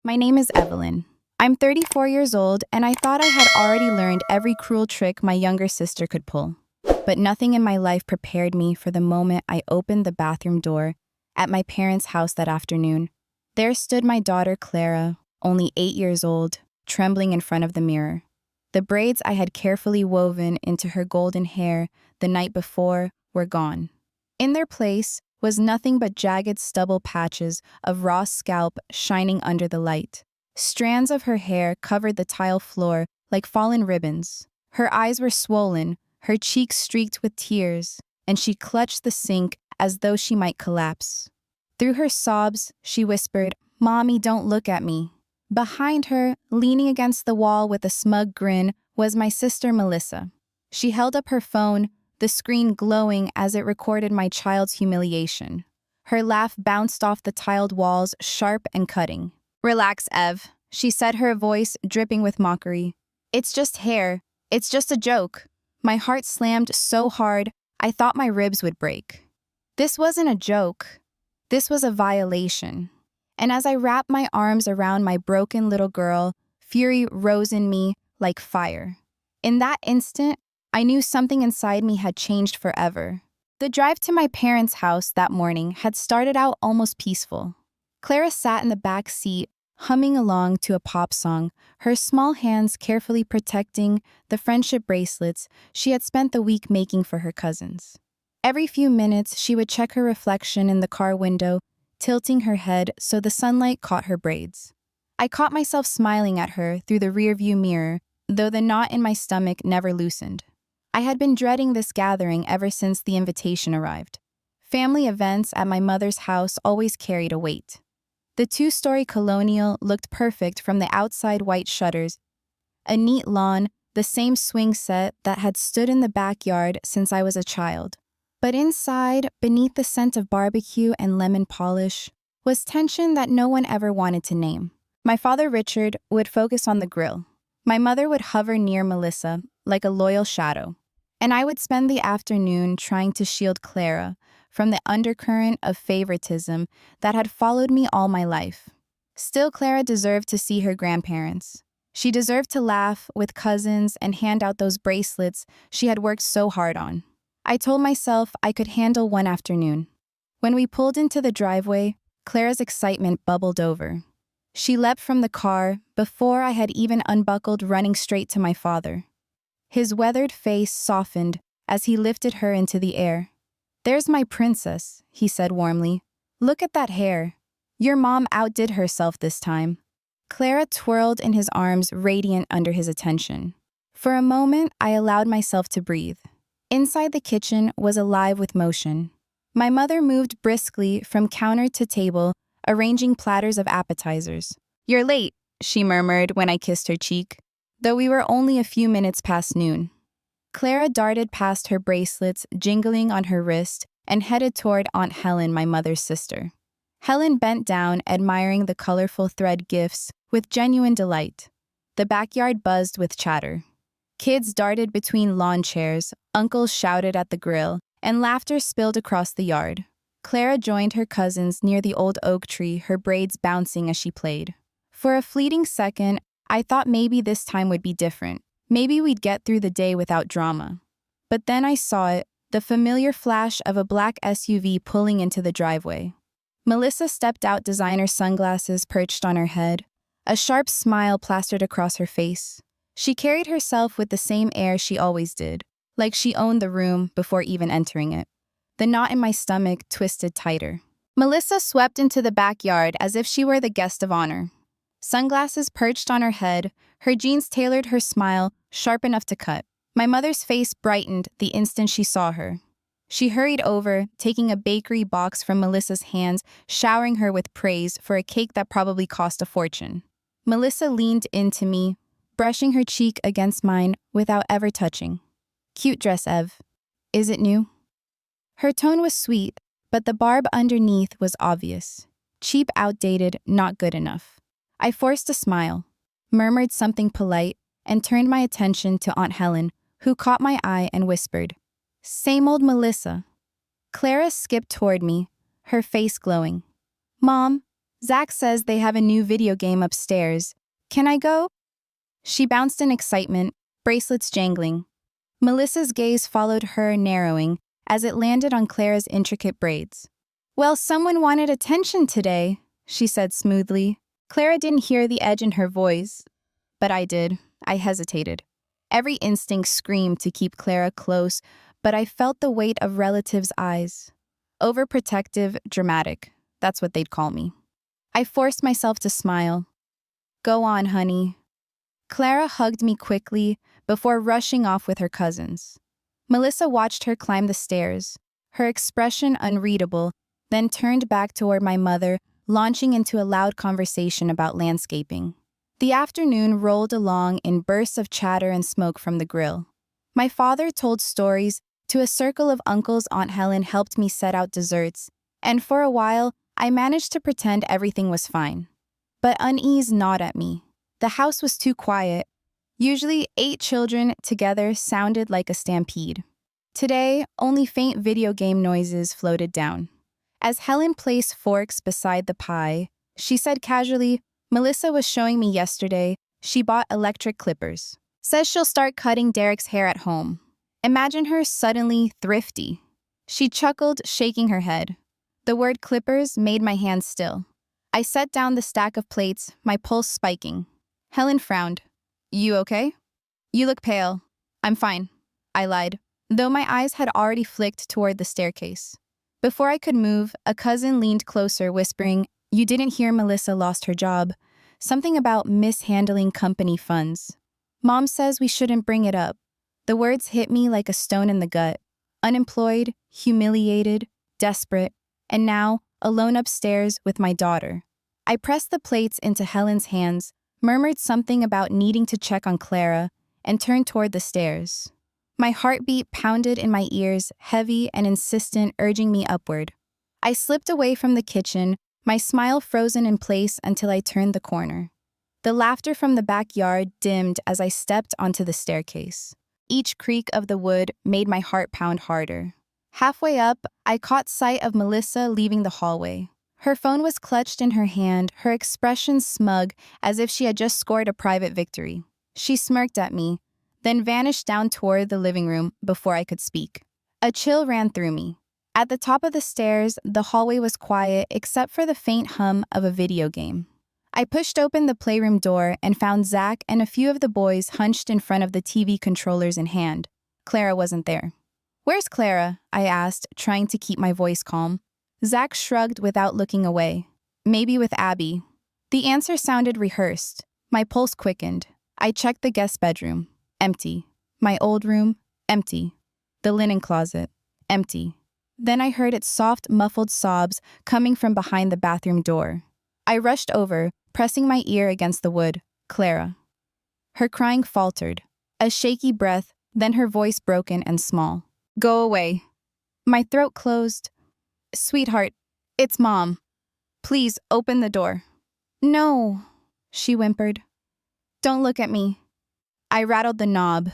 My name is Evelyn. I'm 34 years old, and I thought I had already learned every cruel trick my younger sister could pull. But nothing in my life prepared me for the moment I opened the bathroom door at my parents' house that afternoon. There stood my daughter Clara, only 8 years old, trembling in front of the mirror. The braids I had carefully woven into her golden hair the night before were gone. In their place was nothing but jagged stubble patches of raw scalp shining under the light. Strands of her hair covered the tile floor like fallen ribbons. Her eyes were swollen, her cheeks streaked with tears, and she clutched the sink as though she might collapse. Through her sobs, she whispered, "Mommy, don't look at me." Behind her, leaning against the wall with a smug grin, was my sister Melissa. She held up her phone, the screen glowing as it recorded my child's humiliation. Her laugh bounced off the tiled walls, sharp and cutting. "Relax, Ev," she said, her voice dripping with mockery. "It's just hair. It's just a joke." My heart slammed so hard, I thought my ribs would break. This wasn't a joke. This was a violation. And as I wrapped my arms around my broken little girl, fury rose in me like fire. In that instant, I knew something inside me had changed forever. The drive to my parents' house that morning had started out almost peaceful. Clara sat in the back seat, humming along to a pop song, her small hands carefully protecting the friendship bracelets she had spent the week making for her cousins. Every few minutes, she would check her reflection in the car window, tilting her head so the sunlight caught her braids. I caught myself smiling at her through the rearview mirror, though the knot in my stomach never loosened. I had been dreading this gathering ever since the invitation arrived. Family events at my mother's house always carried a weight. The two-story colonial looked perfect from the outside white shutters, a neat lawn, the same swing set that had stood in the backyard since I was a child. But inside, beneath the scent of barbecue and lemon polish, was tension that no one ever wanted to name. My father, Richard, would focus on the grill. My mother would hover near Melissa, like a loyal shadow. And I would spend the afternoon trying to shield Clara from the undercurrent of favoritism that had followed me all my life. Still, Clara deserved to see her grandparents. She deserved to laugh with cousins and hand out those bracelets she had worked so hard on. I told myself I could handle one afternoon. When we pulled into the driveway, Clara's excitement bubbled over. She leapt from the car before I had even unbuckled, running straight to my father. His weathered face softened as he lifted her into the air. "There's my princess," he said warmly. "Look at that hair. Your mom outdid herself this time." Clara twirled in his arms, radiant under his attention. For a moment, I allowed myself to breathe. Inside the kitchen was alive with motion. My mother moved briskly from counter to table, arranging platters of appetizers. "You're late," she murmured when I kissed her cheek, though we were only a few minutes past noon. Clara darted past her bracelets, jingling on her wrist, and headed toward Aunt Helen, my mother's sister. Helen bent down, admiring the colorful thread gifts with genuine delight. The backyard buzzed with chatter. Kids darted between lawn chairs, uncles shouted at the grill, and laughter spilled across the yard. Clara joined her cousins near the old oak tree, her braids bouncing as she played. For a fleeting second, I thought maybe this time would be different. Maybe we'd get through the day without drama. But then I saw it, the familiar flash of a black SUV pulling into the driveway. Melissa stepped out, designer sunglasses perched on her head, a sharp smile plastered across her face. She carried herself with the same air she always did, like she owned the room before even entering it. The knot in my stomach twisted tighter. Melissa swept into the backyard as if she were the guest of honor. Sunglasses perched on her head, her jeans tailored her smile, sharp enough to cut. My mother's face brightened the instant she saw her. She hurried over, taking a bakery box from Melissa's hands, showering her with praise for a cake that probably cost a fortune. Melissa leaned into me, brushing her cheek against mine without ever touching. "Cute dress, Ev. Is it new?" Her tone was sweet, but the barb underneath was obvious. Cheap, outdated, not good enough. I forced a smile, murmured something polite, and turned my attention to Aunt Helen, who caught my eye and whispered, "Same old Melissa." Clara skipped toward me, her face glowing. "Mom, Zach says they have a new video game upstairs. Can I go? She bounced in excitement, bracelets jangling. Melissa's gaze followed her, narrowing, as it landed on Clara's intricate braids. Well, someone wanted attention today, she said smoothly. Clara didn't hear the edge in her voice, but I did. I hesitated. Every instinct screamed to keep Clara close, but I felt the weight of relatives' eyes. Overprotective, dramatic. That's what they'd call me. I forced myself to smile. Go on, honey. Clara hugged me quickly before rushing off with her cousins. Melissa watched her climb the stairs, her expression unreadable, then turned back toward my mother, launching into a loud conversation about landscaping. The afternoon rolled along in bursts of chatter and smoke from the grill. My father told stories to a circle of uncles. Aunt Helen helped me set out desserts, and for a while, I managed to pretend everything was fine. But unease gnawed at me. The house was too quiet. Usually, 8 children together sounded like a stampede. Today, only faint video game noises floated down. As Helen placed forks beside the pie, she said casually, Melissa was showing me yesterday she bought electric clippers. Says she'll start cutting Derek's hair at home. Imagine her suddenly thrifty. She chuckled, shaking her head. The word clippers made my hands still. I set down the stack of plates, my pulse spiking. Helen frowned. You okay? You look pale. I'm fine, I lied, though my eyes had already flicked toward the staircase. Before I could move, a cousin leaned closer, whispering, You didn't hear Melissa lost her job. Something about mishandling company funds. Mom says we shouldn't bring it up. The words hit me like a stone in the gut. Unemployed, humiliated, desperate, and now alone upstairs with my daughter. I pressed the plates into Helen's hands, murmured something about needing to check on Clara, and turned toward the stairs. My heartbeat pounded in my ears, heavy and insistent, urging me upward. I slipped away from the kitchen, my smile frozen in place until I turned the corner. The laughter from the backyard dimmed as I stepped onto the staircase. Each creak of the wood made my heart pound harder. Halfway up, I caught sight of Melissa leaving the hallway. Her phone was clutched in her hand, her expression smug, as if she had just scored a private victory. She smirked at me, then vanished down toward the living room before I could speak. A chill ran through me. At the top of the stairs, the hallway was quiet except for the faint hum of a video game. I pushed open the playroom door and found Zach and a few of the boys hunched in front of the TV controllers in hand. Clara wasn't there. Where's Clara? I asked, trying to keep my voice calm. Zach shrugged without looking away. Maybe with Abby. The answer sounded rehearsed. My pulse quickened. I checked the guest bedroom. Empty. My old room. Empty. The linen closet. Empty. Then I heard its soft, muffled sobs coming from behind the bathroom door. I rushed over, pressing my ear against the wood. Clara. Her crying faltered. A shaky breath, then her voice broken and small. Go away. My throat closed. Sweetheart, it's Mom. Please open the door. No, she whimpered. Don't look at me. I rattled the knob.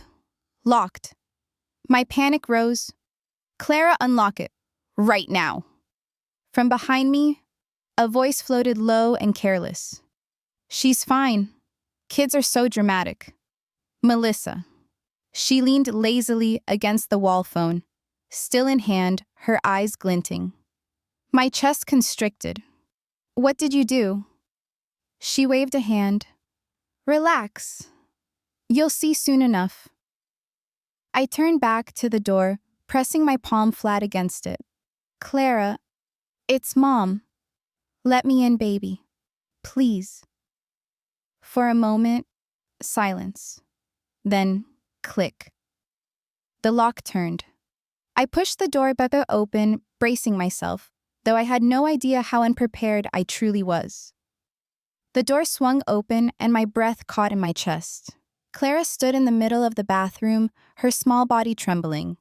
Locked. My panic rose. Clara, unlock it. Right now. From behind me, a voice floated low and careless. She's fine. Kids are so dramatic. Melissa. She leaned lazily against the wall phone, still in hand, her eyes glinting. My chest constricted. What did you do? She waved a hand. Relax. You'll see soon enough. I turned back to the door, pressing my palm flat against it. Clara, it's Mom. Let me in, baby. Please. For a moment, silence. Then, click. The lock turned. I pushed the door back open, bracing myself, though I had no idea how unprepared I truly was. The door swung open and my breath caught in my chest. Clara stood in the middle of the bathroom, her small body trembling.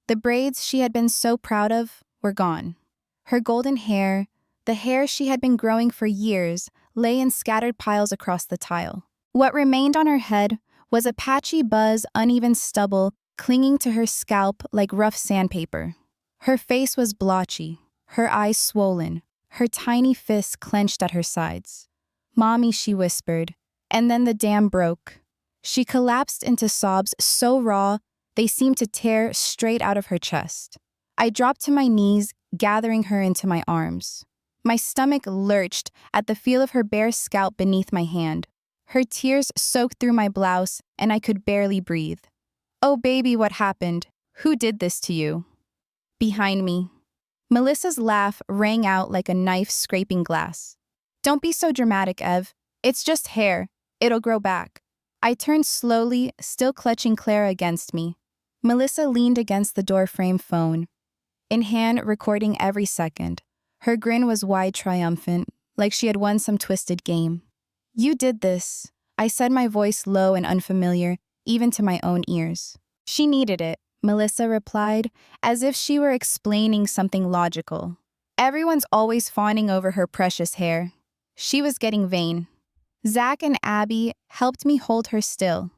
The braids she had been so proud of were gone. Her golden hair, the hair she had been growing for years, lay in scattered piles across the tile. What remained on her head was a patchy buzz, uneven stubble clinging to her scalp like rough sandpaper. Her face was blotchy, her eyes swollen, her tiny fists clenched at her sides. "Mommy," she whispered, and then the dam broke. She collapsed into sobs so raw they seemed to tear straight out of her chest. I dropped to my knees, gathering her into my arms. My stomach lurched at the feel of her bare scalp beneath my hand. Her tears soaked through my blouse, and I could barely breathe. "Oh, baby, what happened? Who did this to you?" Behind me, Melissa's laugh rang out like a knife scraping glass. "Don't be so dramatic, Ev. It's just hair. It'll grow back." I turned slowly, still clutching Clara against me. Melissa leaned against the doorframe phone, in hand recording every second. Her grin was wide triumphant, like she had won some twisted game. "You did this," I said, my voice low and unfamiliar, even to my own ears. "She needed it," Melissa replied, as if she were explaining something logical. "Everyone's always fawning over her precious hair." She was getting vain. Zach and Abby helped me hold her still.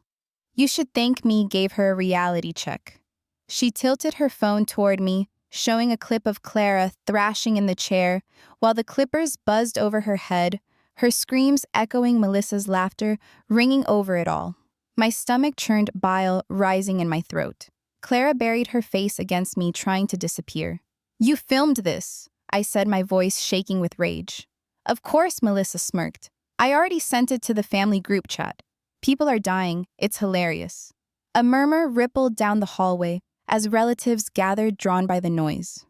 "You should thank me," gave her a reality check. She tilted her phone toward me, showing a clip of Clara thrashing in the chair, while the clippers buzzed over her head, her screams echoing Melissa's laughter, ringing over it all. My stomach churned, bile rising in my throat. Clara buried her face against me, trying to disappear. "You filmed this," I said, my voice shaking with rage. "Of course," Melissa smirked. "I already sent it to the family group chat. People are dying. It's hilarious." A murmur rippled down the hallway as relatives gathered, drawn by the noise.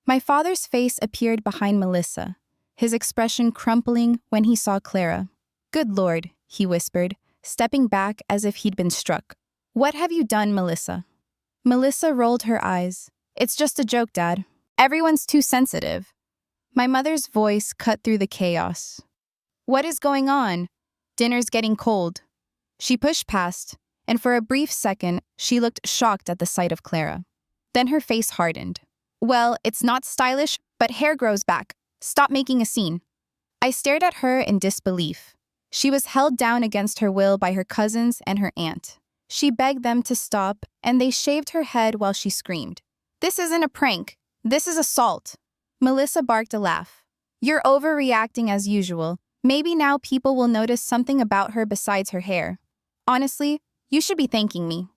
My father's face appeared behind Melissa, his expression crumpling when he saw Clara. "Good Lord," he whispered, stepping back as if he'd been struck. "What have you done, Melissa?" Melissa rolled her eyes. "It's just a joke, Dad. Everyone's too sensitive." My mother's voice cut through the chaos. "What is going on? Dinner's getting cold." She pushed past, and for a brief second, she looked shocked at the sight of Clara. Then her face hardened. "Well, it's not stylish, but hair grows back. Stop making a scene." I stared at her in disbelief. She was held down against her will by her cousins and her aunt. She begged them to stop, and they shaved her head while she screamed. "This isn't a prank. This is assault." Melissa barked a laugh. "You're overreacting as usual. Maybe now people will notice something about her besides her hair. Honestly, you should be thanking me."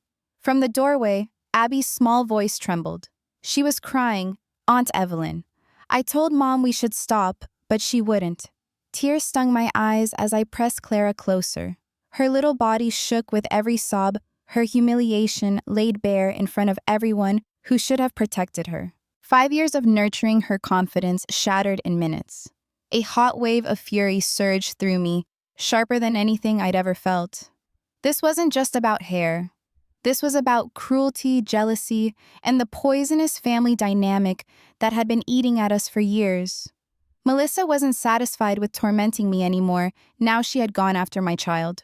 From the doorway, Abby's small voice trembled. She was crying, "Aunt Evelyn. I told Mom we should stop, but she wouldn't." Tears stung my eyes as I pressed Clara closer. Her little body shook with every sob, her humiliation laid bare in front of everyone who should have protected her. 5 years of nurturing her confidence shattered in minutes. A hot wave of fury surged through me, sharper than anything I'd ever felt. This wasn't just about hair. This was about cruelty, jealousy, and the poisonous family dynamic that had been eating at us for years. Melissa wasn't satisfied with tormenting me anymore, now she had gone after my child.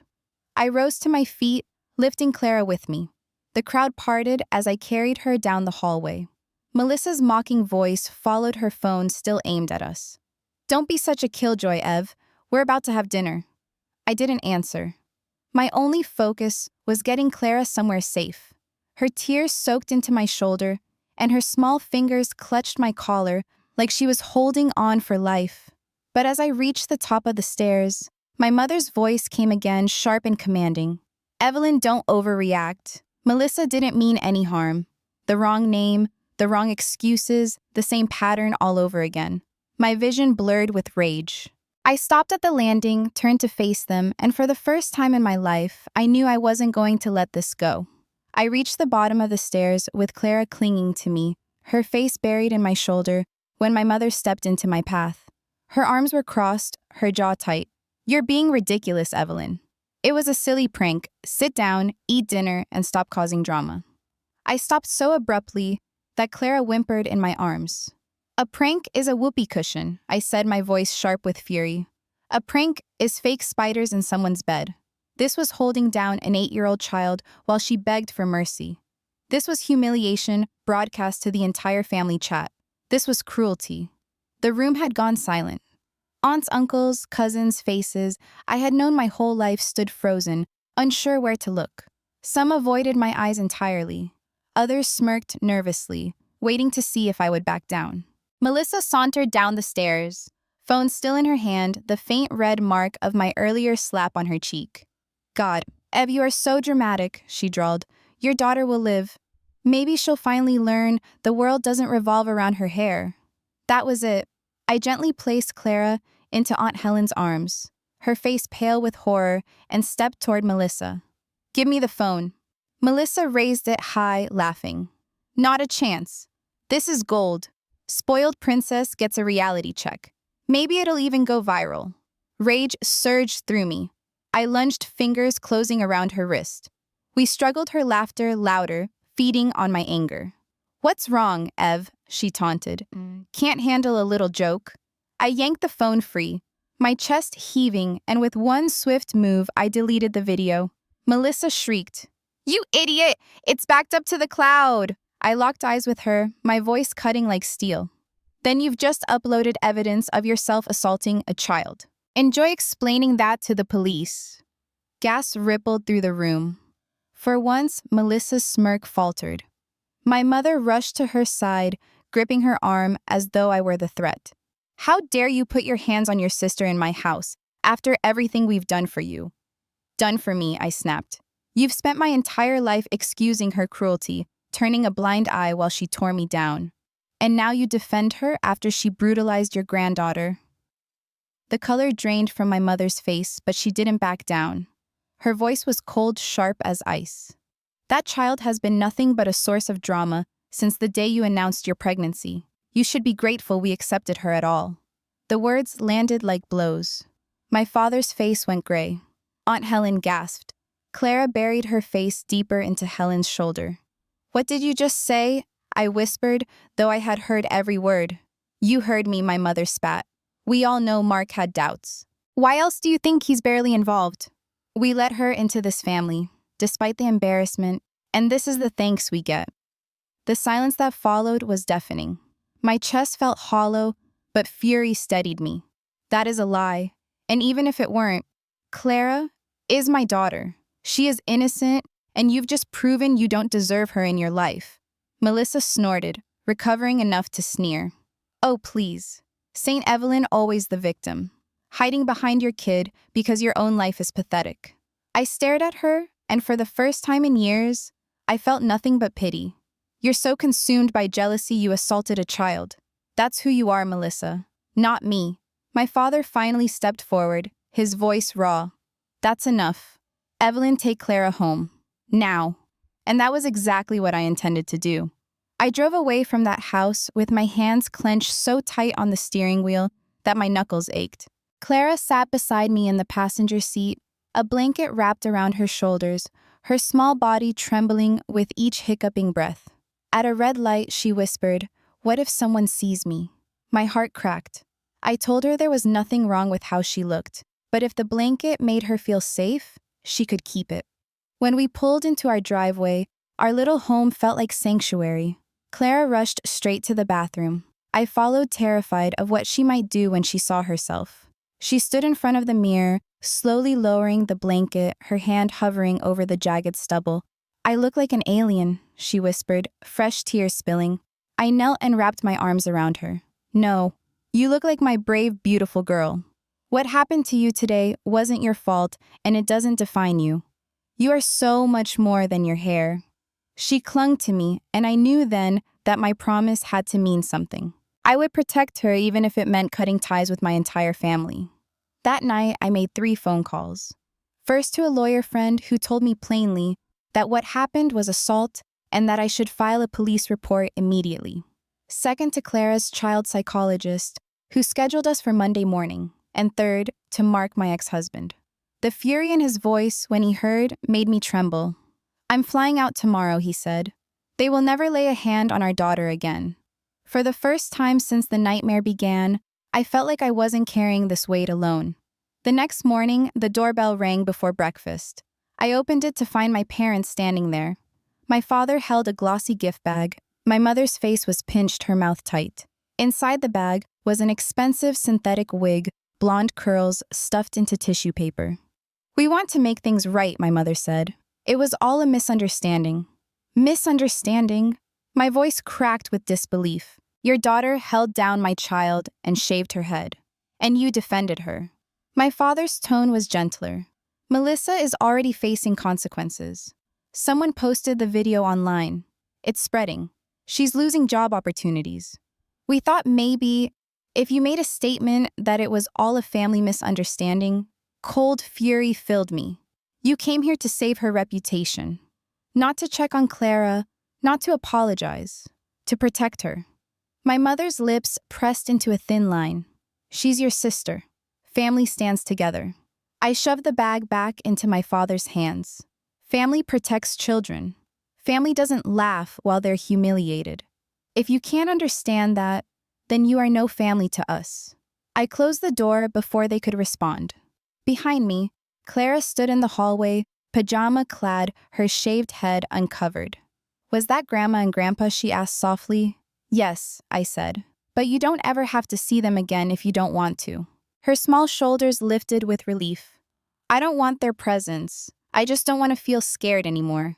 I rose to my feet, lifting Clara with me. The crowd parted as I carried her down the hallway. Melissa's mocking voice followed her phone, still aimed at us. "Don't be such a killjoy, Ev. We're about to have dinner." I didn't answer. My only focus was getting Clara somewhere safe. Her tears soaked into my shoulder, and her small fingers clutched my collar like she was holding on for life. But as I reached the top of the stairs, my mother's voice came again, sharp and commanding. "Evelyn, don't overreact. Melissa didn't mean any harm. The wrong name, the wrong excuses, the same pattern all over again." My vision blurred with rage. I stopped at the landing, turned to face them, and for the first time in my life, I knew I wasn't going to let this go. I reached the bottom of the stairs with Clara clinging to me, her face buried in my shoulder, when my mother stepped into my path. Her arms were crossed, her jaw tight. "You're being ridiculous, Evelyn. It was a silly prank. Sit down, eat dinner, and stop causing drama." I stopped so abruptly that Clara whimpered in my arms. "A prank is a whoopee cushion," I said, my voice sharp with fury. "A prank is fake spiders in someone's bed." This was holding down an 8-year-old child while she begged for mercy. This was humiliation broadcast to the entire family chat. This was cruelty. The room had gone silent. Aunts, uncles, cousins' faces I had known my whole life stood frozen, unsure where to look. Some avoided my eyes entirely. Others smirked nervously, waiting to see if I would back down. Melissa sauntered down the stairs, Phone still in her hand, the faint red mark of my earlier slap on her cheek. God, Ev, you are so dramatic, she drawled. Your daughter will live. Maybe she'll finally learn the world doesn't revolve around her hair. That was it. I gently placed Clara into Aunt Helen's arms, her face pale with horror, and stepped toward Melissa. Give me the phone. Melissa raised it high, laughing. Not a chance. This is gold. Spoiled princess gets a reality check. Maybe it'll even go viral. Rage surged through me. I lunged, fingers closing around her wrist. We struggled, her laughter louder, feeding on my anger. What's wrong, Ev? She taunted. Can't handle a little joke? I yanked the phone free, my chest heaving, and with one swift move, I deleted the video. Melissa shrieked. You idiot! It's backed up to the cloud! I locked eyes with her, my voice cutting like steel. Then you've just uploaded evidence of yourself assaulting a child. Enjoy explaining that to the police. Gas rippled through the room. For once, Melissa's smirk faltered. My mother rushed to her side, gripping her arm as though I were the threat. How dare you put your hands on your sister in my house, after everything we've done for you? Done for me, I snapped. You've spent my entire life excusing her cruelty, turning a blind eye while she tore me down. And now you defend her after she brutalized your granddaughter. The color drained from my mother's face, but she didn't back down. Her voice was cold, sharp as ice. That child has been nothing but a source of drama since the day you announced your pregnancy. You should be grateful we accepted her at all. The words landed like blows. My father's face went gray. Aunt Helen gasped. Clara buried her face deeper into Helen's shoulder. What did you just say? I whispered, though I had heard every word. You heard me, my mother spat. We all know Mark had doubts. Why else do you think he's barely involved? We let her into this family, despite the embarrassment, and this is the thanks we get. The silence that followed was deafening. My chest felt hollow, but fury steadied me. That is a lie, and even if it weren't, Clara is my daughter. She is innocent, and you've just proven you don't deserve her in your life. Melissa snorted, recovering enough to sneer. Oh, please. Saint Evelyn always the victim, hiding behind your kid because your own life is pathetic. I stared at her, and for the first time in years, I felt nothing but pity. You're so consumed by jealousy you assaulted a child. That's who you are, Melissa, not me. My father finally stepped forward, his voice raw. That's enough. Evelyn, take Clara home. Now. And that was exactly what I intended to do. I drove away from that house with my hands clenched so tight on the steering wheel that my knuckles ached. Clara sat beside me in the passenger seat, a blanket wrapped around her shoulders, her small body trembling with each hiccuping breath. At a red light, she whispered, "What if someone sees me?" My heart cracked. I told her there was nothing wrong with how she looked, but if the blanket made her feel safe, she could keep it. When we pulled into our driveway, our little home felt like sanctuary. Clara rushed straight to the bathroom. I followed, terrified of what she might do when she saw herself. She stood in front of the mirror, slowly lowering the blanket, her hand hovering over the jagged stubble. I look like an alien, she whispered, fresh tears spilling. I knelt and wrapped my arms around her. No, you look like my brave, beautiful girl. What happened to you today wasn't your fault, and it doesn't define you. You are so much more than your hair. She clung to me, and I knew then that my promise had to mean something. I would protect her even if it meant cutting ties with my entire family. That night, I made 3 phone calls. First to a lawyer friend who told me plainly that what happened was assault and that I should file a police report immediately. Second to Clara's child psychologist, who scheduled us for Monday morning. And third, to Mark, my ex-husband. The fury in his voice when he heard made me tremble. I'm flying out tomorrow, he said. They will never lay a hand on our daughter again. For the first time since the nightmare began, I felt like I wasn't carrying this weight alone. The next morning, the doorbell rang before breakfast. I opened it to find my parents standing there. My father held a glossy gift bag. My mother's face was pinched, her mouth tight. Inside the bag was an expensive synthetic wig, blonde curls stuffed into tissue paper. We want to make things right, my mother said. It was all a misunderstanding. Misunderstanding? My voice cracked with disbelief. Your daughter held down my child and shaved her head. and you defended her. My father's tone was gentler. Melissa is already facing consequences. Someone posted the video online. It's spreading. She's losing job opportunities. We thought maybe if you made a statement that it was all a family misunderstanding, cold fury filled me. You came here to save her reputation, not to check on Clara, not to apologize, to protect her. My mother's lips pressed into a thin line. She's your sister. Family stands together. I shoved the bag back into my father's hands. Family protects children. Family doesn't laugh while they're humiliated. If you can't understand that, then you are no family to us. I closed the door before they could respond. Behind me, Clara stood in the hallway, pajama-clad, her shaved head uncovered. Was that Grandma and Grandpa? She asked softly. Yes, I said. But you don't ever have to see them again if you don't want to. Her small shoulders lifted with relief. I don't want their presence. I just don't want to feel scared anymore.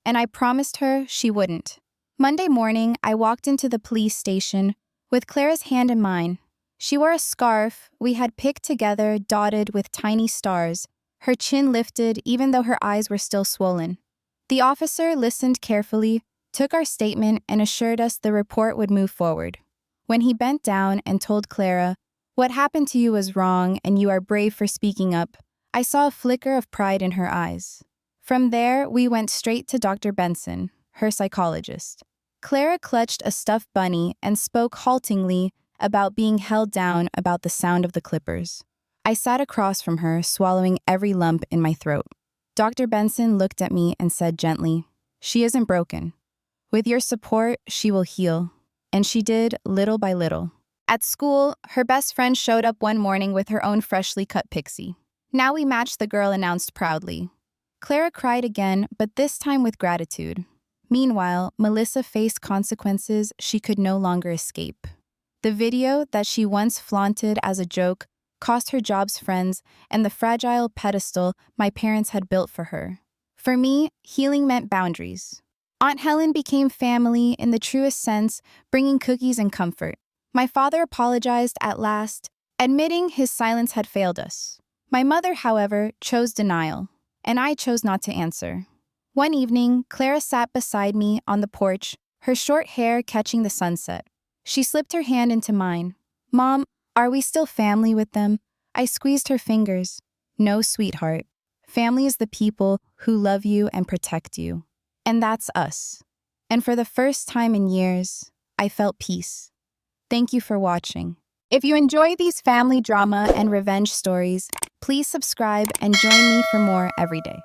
And I promised her she wouldn't. Monday morning, I walked into the police station with Clara's hand in mine. She wore a scarf we had picked together, dotted with tiny stars, her chin lifted even though her eyes were still swollen. The officer listened carefully, took our statement, and assured us the report would move forward. When he bent down and told Clara, "What happened to you was wrong and you are brave for speaking up," I saw a flicker of pride in her eyes. From there, we went straight to Dr. Benson, her psychologist. Clara clutched a stuffed bunny and spoke haltingly about being held down about the sound of the clippers. I sat across from her, swallowing every lump in my throat. Dr. Benson looked at me and said gently, "She isn't broken. With your support, she will heal." And she did, little by little. At school, her best friend showed up one morning with her own freshly cut pixie. "Now we match," the girl announced proudly. Clara cried again, but this time with gratitude. Meanwhile, Melissa faced consequences she could no longer escape. The video that she once flaunted as a joke cost her job's friends and the fragile pedestal my parents had built for her. For me, healing meant boundaries. Aunt Helen became family in the truest sense, bringing cookies and comfort. My father apologized at last, admitting his silence had failed us. My mother, however, chose denial, and I chose not to answer. One evening, Clara sat beside me on the porch, her short hair catching the sunset. She slipped her hand into mine. "Mom, are we still family with them?" I squeezed her fingers. "No, sweetheart. Family is the people who love you and protect you. And that's us." And for the first time in years, I felt peace. Thank you for watching. If you enjoy these family drama and revenge stories, please subscribe and join me for more every day.